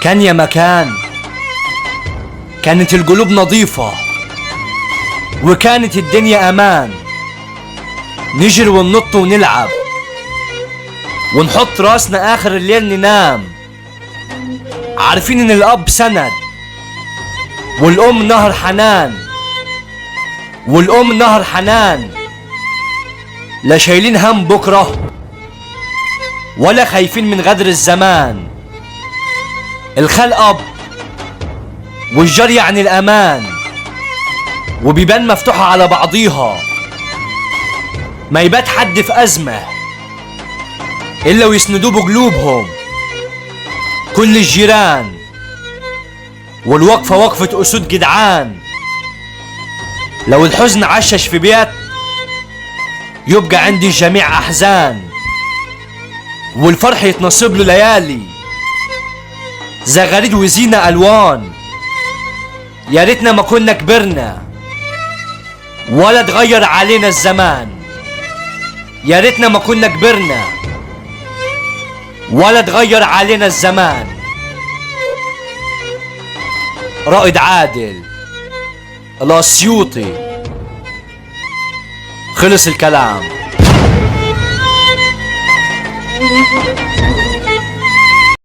كان يا مكان، كانت القلوب نظيفة وكانت الدنيا أمان، نجري وننط ونلعب ونحط راسنا آخر الليل ننام، عارفين إن الأب سند والأم نهر حنان، والأم نهر حنان، لا شايلين هم بكرة ولا خايفين من غدر الزمان. الخال أب والجري عن الأمان، وبيبان مفتوحة على بعضيها، ما يبات حد في أزمة إلا ويسندوه بقلوبهم كل الجيران، والوقفة وقفة أسود جدعان. لو الحزن عشش في بيت يبقى عندي الجميع أحزان، والفرح يتنصب له ليالي زغاريد وزينة ألوان. يا ريتنا ما كنا كبرنا ولا اتغير علينا الزمان، يا ريتنا ما كنا كبرنا ولا اتغير علينا الزمان. رائد عادل الأسيوطي. خلص الكلام.